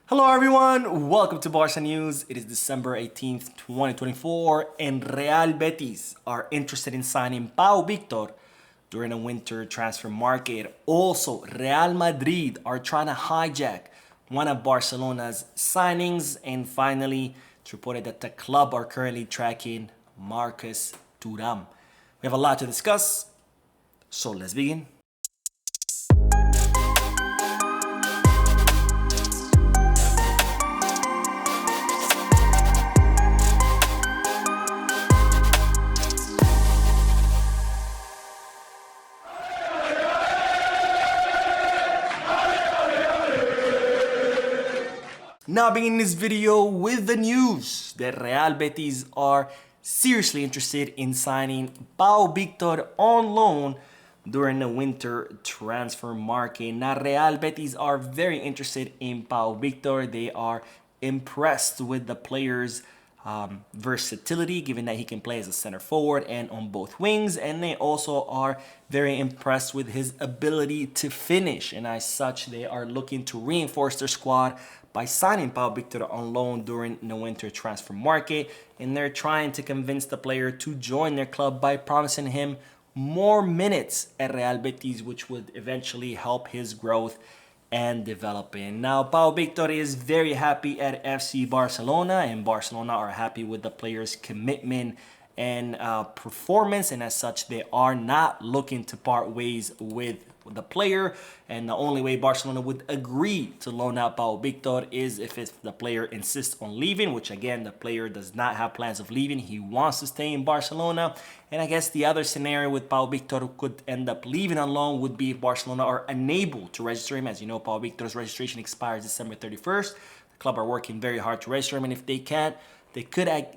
Hello everyone, welcome to Barca News. It is December 18th, 2024, and Real Betis are interested in signing Pau Victor during a winter transfer market. Also, Real Madrid are trying to hijack one of Barcelona's signings, and finally, it's reported that the club are currently tracking Marchs Thuram. We have a lot to discuss, so let's begin. Now beginning this video with the news that Real Betis are seriously interested in signing Pau Victor on loan during the winter transfer market. Now Real Betis are very interested in Pau Victor. They are impressed with the player's versatility, given that he can play as a center forward and on both wings, and they also are very impressed with his ability to finish, and as such they are looking to reinforce their squad by signing Pau Victor on loan during the winter transfer market, and they're trying to convince the player to join their club by promising him more minutes at Real Betis, which would eventually help his growth and developing. Now, Pau Victor is very happy at FC Barcelona, and Barcelona are happy with the player's commitment and performance, and as such, they are not looking to part ways with the player. And the only way Barcelona would agree to loan out Pau Victor is if the player insists on leaving, which again, the player does not have plans of leaving. He wants to stay in Barcelona. And I guess the other scenario with Pau Victor who could end up leaving on loan would be if Barcelona are unable to register him. As you know, Pau Victor's registration expires December 31st. The club are working very hard to register him, and if they can't,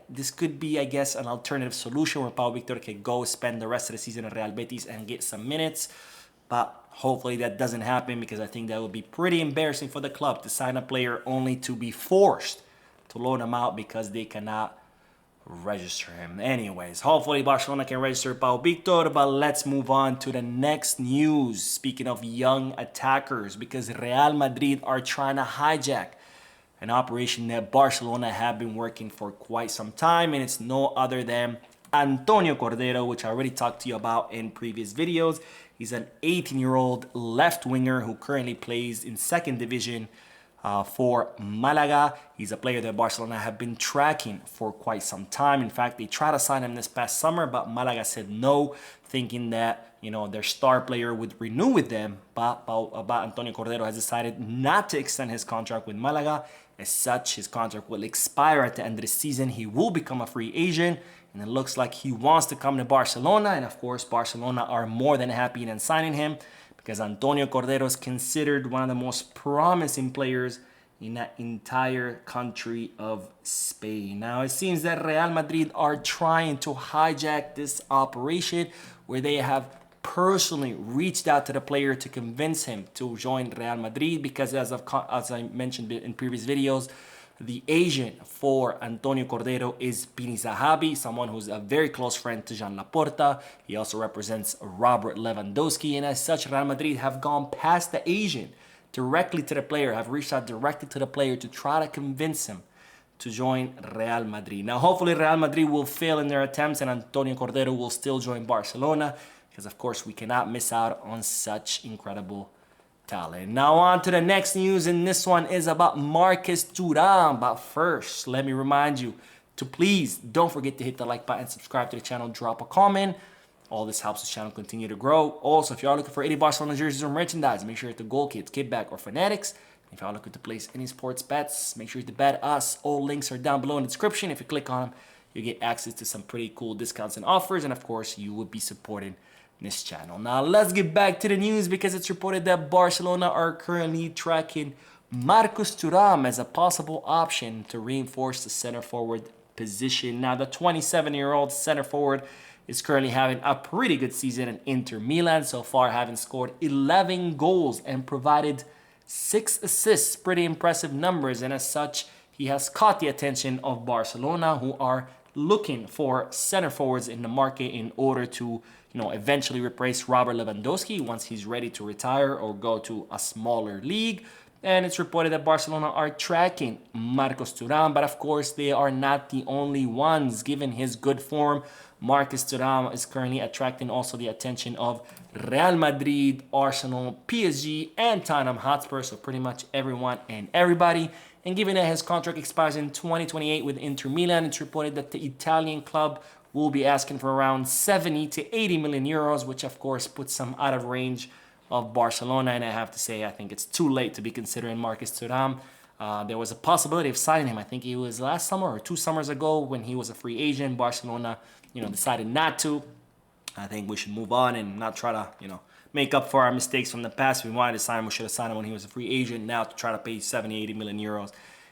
this could be, I guess, an alternative solution where Pau Victor can go spend the rest of the season at Real Betis and get some minutes. But hopefully that doesn't happen, because I think that would be pretty embarrassing for the club to sign a player only to be forced to loan him out because they cannot register him. Anyways, hopefully Barcelona can register Pau Victor, but let's move on to the next news. Speaking of young attackers, because Real Madrid are trying to hijack an operation that Barcelona have been working for quite some time, and it's no other than Antonio Cordero, which I already talked to you about in previous videos. He's an 18-year-old left winger who currently plays in second division for Malaga. He's a player that Barcelona have been tracking for quite some time. In fact, they tried to sign him this past summer, but Malaga said no, thinking that, you know, their star player would renew with them. But Antonio Cordero has decided not to extend his contract with Malaga. As such, his contract will expire at the end of the season. He will become a free agent, and it looks like he wants to come to Barcelona. And of course, Barcelona are more than happy in signing him, because Antonio Cordero is considered one of the most promising players in that entire country of Spain. Now, it seems that Real Madrid are trying to hijack this operation, where they have personally reached out to the player to convince him to join Real Madrid, because as I mentioned in previous videos, the agent for Antonio Cordero is Pini Zahavi, someone who's a very close friend to Jean Laporta. He also represents Robert Lewandowski, and as such, Real Madrid have gone past the agent directly to the player, have reached out directly to the player to try to convince him to join Real Madrid. Now, hopefully Real Madrid will fail in their attempts and Antonio Cordero will still join Barcelona, because of course we cannot miss out on such incredible talent. Now on to the next news, and this one is about Marchs Thuram. But first, let me remind you to please don't forget to hit the like button, subscribe to the channel, drop a comment. All this helps the channel continue to grow. Also, if you are looking for any Barcelona jerseys or merchandise, make sure to Goal Kids, Kickback, or Fanatics. If you are looking to place any sports bets, make sure to bet us. All links are down below in the description. If you click on them, you get access to some pretty cool discounts and offers, and of course, you would be supporting this channel. Now let's get back to the news, because it's reported that Barcelona are currently tracking Marchs Thuram as a possible option to reinforce the center forward position. Now, the 27-year-old center forward is currently having a pretty good season in Inter Milan, so far having scored 11 goals and provided 6 assists. Pretty impressive numbers, and as such, he has caught the attention of Barcelona, who are looking for center forwards in the market in order to, eventually replace Robert Lewandowski once he's ready to retire or go to a smaller league. And it's reported that Barcelona are tracking Marchs Thuram, but of course they are not the only ones. Given his good form, Marchs Thuram is currently attracting also the attention of Real Madrid, Arsenal, PSG, and Tottenham Hotspur, so pretty much everyone and everybody. And given that his contract expires in 2028 with Inter Milan, it's reported that the Italian club will be asking for around 70 to 80 million euros, which of course puts them out of range of Barcelona. And I have to say, I think it's too late to be considering Marchs Thuram. There was a possibility of signing him. I think it was last summer or 2 summers ago when he was a free agent. Barcelona, decided not to. I think we should move on and not try to, make up for our mistakes from the past. If we wanted to sign him, we should have signed him when he was a free agent. Now to try to pay 70, 80 million euros,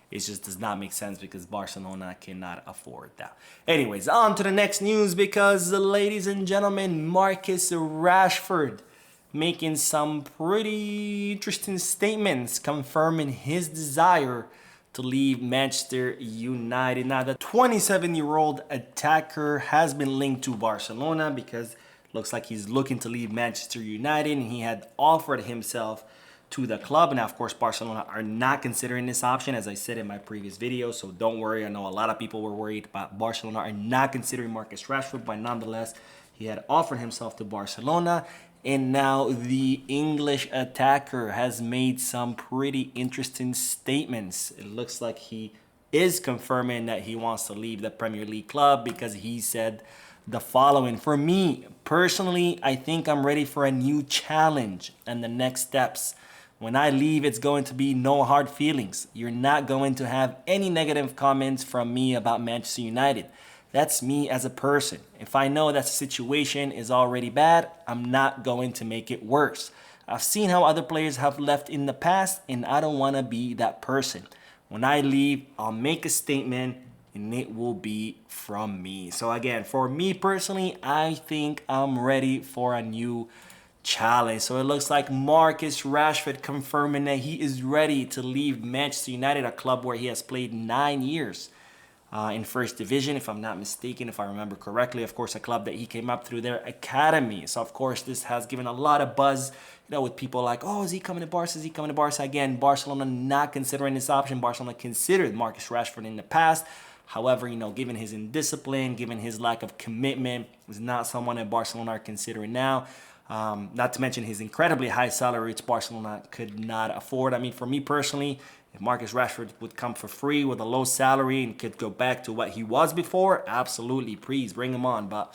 it just does not make sense because Barcelona cannot afford that. Anyways, on to the next news because, ladies and gentlemen, Marcus Rashford making some pretty interesting statements confirming his desire to leave Manchester United. Now, the 27-year-old attacker has been linked to Barcelona because it looks like he's looking to leave Manchester United, and he had offered himself to the club. Now, of course, Barcelona are not considering this option, as I said in my previous video, so don't worry. I know a lot of people were worried, but Barcelona are not considering Marcus Rashford, but nonetheless, he had offered himself to Barcelona. And now the English attacker has made some pretty interesting statements. It looks like he is confirming that he wants to leave the Premier League club because he said the following: "For me, personally, I think I'm ready for a new challenge and the next steps. When I leave, it's going to be no hard feelings. You're not going to have any negative comments from me about Manchester United. That's me as a person. If I know that the situation is already bad, I'm not going to make it worse. I've seen how other players have left in the past, and I don't want to be that person. When I leave, I'll make a statement, and it will be from me." So again, for me personally, I think I'm ready for a new challenge. So it looks like Marcus Rashford confirming that he is ready to leave Manchester United, a club where he has played 9 years. In first division, if I'm not mistaken, if I remember correctly. Of course, a club that he came up through their academy. So, of course, this has given a lot of buzz, with people like, oh, is he coming to Barca? Is he coming to Barca? Again, Barcelona not considering this option. Barcelona considered Marcus Rashford in the past. However, given his indiscipline, given his lack of commitment, is not someone that Barcelona are considering now. Not to mention his incredibly high salary, which Barcelona could not afford. I mean, for me personally, if Marcus Rashford would come for free with a low salary and could go back to what he was before, absolutely, please bring him on, but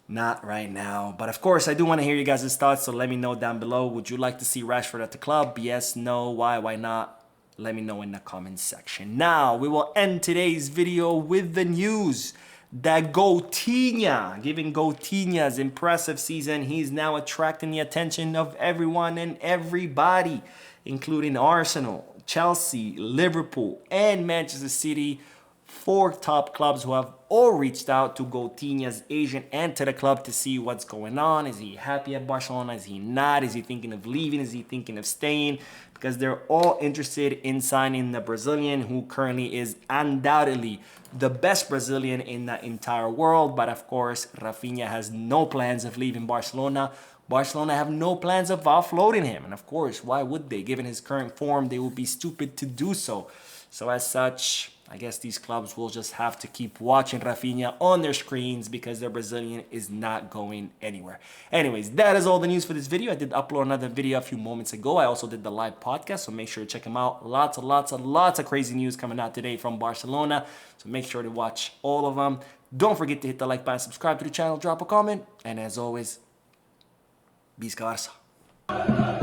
not right now. But of course, I do want to hear you guys' thoughts, so let me know down below. Would you like to see Rashford at the club? Yes, no, why not? Let me know in the comments section. Now, we will end today's video with the news that Coutinho, given Coutinho's impressive season, he's now attracting the attention of everyone and everybody, including Arsenal, Chelsea, Liverpool, and Manchester City. 4 top clubs who have all reached out to Coutinho's agent and to the club to see what's going on. Is he happy at Barcelona? Is he not? Is he thinking of leaving? Is he thinking of staying? Because they're all interested in signing the Brazilian, who currently is undoubtedly the best Brazilian in the entire world. But of course, Rafinha has no plans of leaving Barcelona. Barcelona have no plans of offloading him. And of course, why would they? Given his current form, they would be stupid to do so. So as such, I guess these clubs will just have to keep watching Rafinha on their screens because their Brazilian is not going anywhere. Anyways, that is all the news for this video. I did upload another video a few moments ago. I also did the live podcast, so make sure to check them out. Lots of crazy news coming out today from Barcelona. So make sure to watch all of them. Don't forget to hit the like button, subscribe to the channel, drop a comment. And as always, Visca Barça.